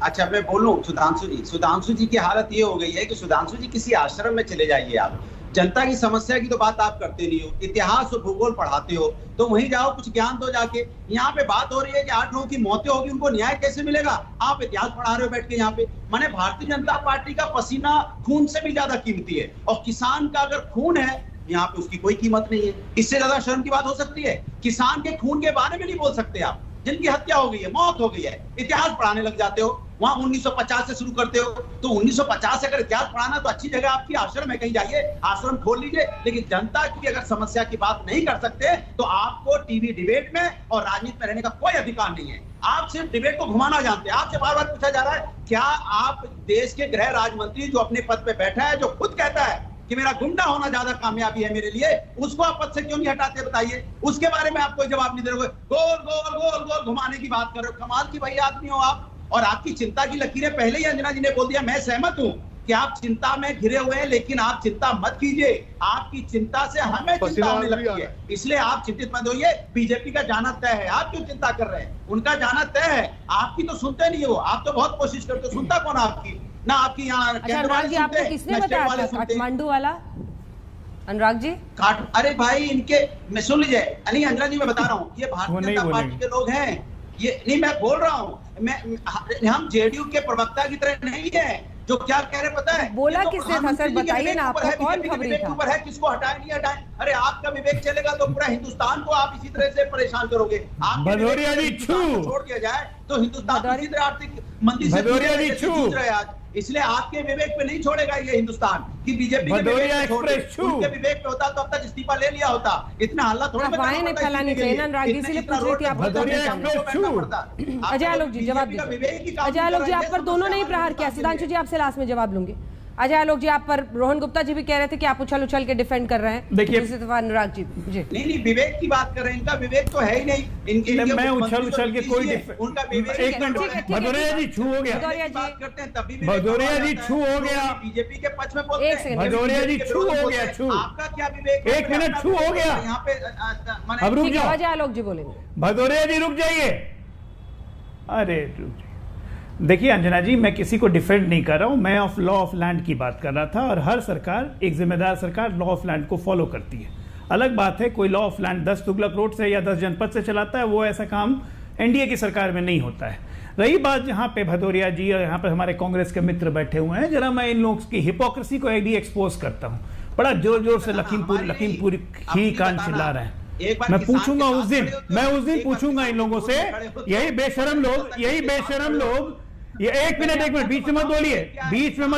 R: अच्छा, मैं बोलूं सुधांशु जी की हालत ये हो गई है कि सुधांशु जी किसी आश्रम में चले जाइए। आप जनता की समस्या की तो बात आप करते नहीं हो, इतिहास और भूगोल पढ़ाते हो, तो वहीं जाओ कुछ ज्ञान दो जाके। यहाँ पे बात हो रही है कि 8 लोगों की मौतें होगी, उनको न्याय कैसे मिलेगा? आप इतिहास पढ़ा रहे हो बैठ के यहाँ पे। माने भारतीय जनता पार्टी का पसीना खून से भी ज्यादा कीमती है, और किसान का अगर खून है यहाँ पे उसकी कोई कीमत नहीं है। इससे ज्यादा शर्म की बात हो सकती है? किसान के खून के बारे में नहीं बोल सकते आप, जिनकी हत्या हो गई है, मौत हो गई है, इतिहास पढ़ाने लग जाते हो। वहां 1950 से शुरू करते हो, तो 1950 से अगर इतिहास पढ़ाना तो अच्छी जगह आपकी आश्रम है, कहीं जाइए, आश्रम खोल लीजिए। लेकिन जनता की अगर समस्या की बात नहीं कर सकते तो आपको टीवी डिबेट में और राजनीति में रहने का कोई अधिकार नहीं है। आप सिर्फ डिबेट को घुमाना जानते हैं। आपसे बार बार पूछा जा रहा है, क्या आप देश के गृह राज्य मंत्री जो अपने पद पे बैठा है, जो खुद कहता है कि मेरा गुंडा होना ज्यादा कामयाबी है मेरे लिए, उसको आप पद से क्यों नहीं हटाते? बताइए। उसके बारे में आप कोई जवाब नहीं दे रहे। गोल गोल गोल गोल घुमाने की बात कर रहे हो। कमाल की भाई आदमी हो आप। और आपकी चिंता की लकीरें पहले ही अंजना जी ने बोल दिया। मैं सहमत हूं कि आप चिंता में घिरे हुए हैं, लेकिन आप चिंता मत कीजिए। आपकी चिंता से हमें चिंता होने लगती है, इसलिए आप चिंतित मत होइए। बीजेपी का जाना तय है, आप क्यों चिंता कर रहे हैं? उनका जाना तय है, आपकी तो सुनते नहीं हो। आप तो बहुत कोशिश करते हो, सुनता कौन आपकी? ना आपकी यहाँ
E: अनुराग जी, आपको किसने बताया था काठमांडू वाला? अनुराग जी,
R: अरे भाई इनके, मैं सुन लीजिए। अली अंजना जी, मैं बता रहा हूँ, ये भारतीय जनता पार्टी के लोग हैं। ये नहीं, मैं बोल रहा हूँ, हम जेडीयू के प्रवक्ता की तरह नहीं है जो क्या कह रहे पता है।
E: बोला किसने था सर, बताइए ना, आपका कौन खबरी था?
R: ऊपर है, किसको हटाए नहीं हटाए। अरे आपका विवेक चलेगा तो पूरा हिंदुस्तान को आप इसी तरह से परेशान करोगे।
Q: भदौरिया जी
R: छोड़ दिया जाए तो हिंदुस्तान इसी तरह आर्थिक मंदी से जूझ रहे आज। इसलिए आपके विवेक पे नहीं छोड़ेगा ये हिंदुस्तान कि बीजेपी के विवेक पे होता तो अब तक इस्तीफा ले लिया होता। इतना हल्ला थोड़ा
E: फैलानी चाहिए ना। अनुराग जी, इसलिए पूछ रही थी आपको। अजय आलोक जी जवाब दीजिए। अजय आलोक जी, आप पर दोनों ने ही प्रहार किया। सुधांशु जी, आपसे लास्ट में जवाब लूंगी। अजय आलोक जी, आप पर रोहन गुप्ता जी भी कह रहे थे कि आप उछल उछल के डिफेंड कर रहे हैं।
Q: देखिए,
E: अनुराग जी
R: नहीं, विवेक की बात कर रहे हैं। इनका विवेक तो है ही नहीं।
Q: मैं उछल के कोई
R: उनका विवेक।
Q: एक मिनट, भदौरिया जी छू हो गया।
R: बात करते हैं तभी
Q: भदौरिया जी छू हो गया।
R: बीजेपी के पक्ष में बोलते हैं।
Q: भदौरिया जी छू हो गया। छू,
R: आपका क्या विवेक?
Q: 1 मिनट, छू हो गया।
R: यहाँ पे
Q: अब रुक जाओ।
E: अजय आलोक जी बोलेंगे।
Q: भदौरिया जी रुक जाइए। अरे रुक, देखिए अंजना जी, मैं किसी को डिफेंड नहीं कर रहा हूं, मैं ऑफ लॉ ऑफ लैंड की बात कर रहा था। और हर सरकार, एक जिम्मेदार सरकार, लॉ ऑफ लैंड को फॉलो करती है। अलग बात है कोई law of land 10 Tughlaq road से या 10 जनपद से चलाता है, वो ऐसा काम एनडीए की सरकार में नहीं होता है। रही बात जहां पे भदौरिया जी और यहाँ पर हमारे कांग्रेस के मित्र बैठे हुए हैं, जरा मैं इन लोगों की हिपोक्रेसी को भी एक्सपोज करता हूं। बड़ा जोर जोर से लखीमपुर ही कान चिल्ला रहे हैं। मैं पूछूंगा उस दिन पूछूंगा इन लोगों से, यही बेशरम लोग ये एक मिनट बीच में मत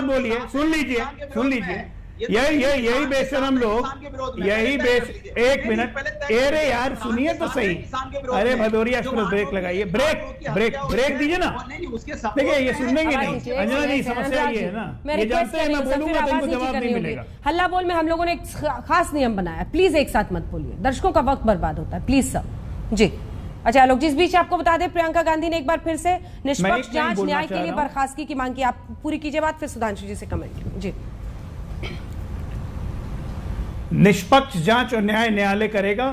Q: बोलिए, सुन लीजिए। यही बेशरम लोग, एक मिनट, अरे यार सुनिए तो सही। अरे भदौरिया, ब्रेक लगाइए, ब्रेक दीजिए ना। देखिए ये सुनेंगे नहीं अंजना जी, समस्या ये है ना, ये जानते हैं मैं बोलूंगा तो इनको जवाब नहीं मिलेगा।
E: हल्ला बोल में हम लोगों ने एक खास नियम बनाया, प्लीज एक साथ मत बोलिए, दर्शकों का वक्त बर्बाद होता है, प्लीज सब जी। अच्छा आलोक जी, इस बीच आपको बता दें, प्रियंका गांधी ने एक बार फिर से निष्पक्ष जांच न्याय के लिए बर्खास्तगी की मांग की। आप पूरी कीजिए बात, फिर सुधांशु जी से कमेंट जी।
Q: निष्पक्ष जांच और न्याय न्यायालय करेगा।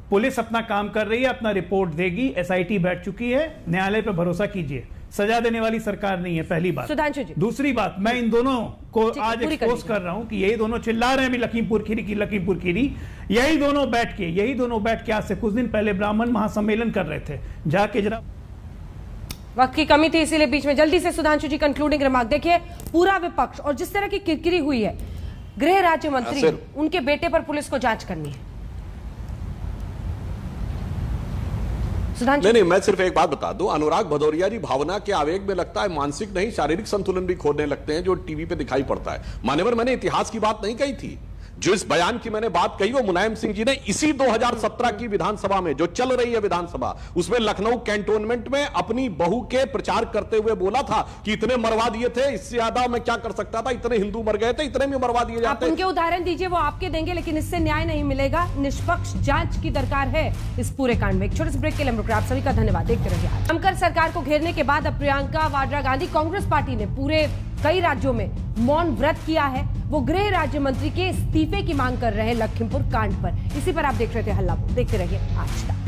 Q: पुलिस अपना काम कर रही है, अपना रिपोर्ट देगी, एसआईटी बैठ चुकी है, न्यायालय पर भरोसा कीजिए। सजा देने वाली सरकार नहीं है, पहली बात।
E: सुधांशु जी,
Q: दूसरी बात, मैं इन दोनों को आज एक्सपोज कर रहा हूं कि यही दोनों चिल्ला रहे हैं लखीमपुर खीरी, यही दोनों बैठ के आज से कुछ दिन पहले ब्राह्मण महासम्मेलन कर रहे थे। जाके जरा
E: वक्त की कमी थी, इसीलिए बीच में जल्दी से सुधांशु जी कंक्लूडिंग रिमार्क। देखिए, पूरा विपक्ष और जिस तरह की किरकिरी हुई है, गृह राज्य मंत्री उनके बेटे पर पुलिस को जांच करनी है।
O: नहीं, मैं सिर्फ एक बात बता दूं, अनुराग भदौरिया जी भावना के आवेग में लगता है मानसिक नहीं शारीरिक संतुलन भी खोने लगते हैं, जो टीवी पे दिखाई पड़ता है। मान्यवर, मैंने इतिहास की बात नहीं कही थी। जो इस बयान की मैंने बात कही वो मुलायम सिंह जी ने इसी 2017 की विधानसभा में, जो चल रही है विधानसभा, उसमें लखनऊ कैंटोनमेंट में अपनी बहू के प्रचार करते हुए बोला था कि इतने मरवा दिए थे, इससे ज्यादा मैं क्या कर सकता था, इतने हिंदू मर गए थे, इतने में मरवा दिए जाते।
E: आप उनके उदाहरण दीजिए, वो आपके देंगे, लेकिन इससे न्याय नहीं मिलेगा। निष्पक्ष जांच की दरकार है इस पूरे कांड में। एक छोटे से ब्रेक के लिए मुकर्रर, आप सभी का धन्यवाद। देखते रहिए। जमकर सरकार को घेरने के बाद अब प्रियंका वाड्रा गांधी कांग्रेस पार्टी ने पूरे कई राज्यों में मौन व्रत किया है। वो गृह राज्य मंत्री के इस्तीफे की मांग कर रहे हैं लखीमपुर कांड पर। इसी पर आप देख रहे थे हल्ला बोल। देखते रहिए आज तक।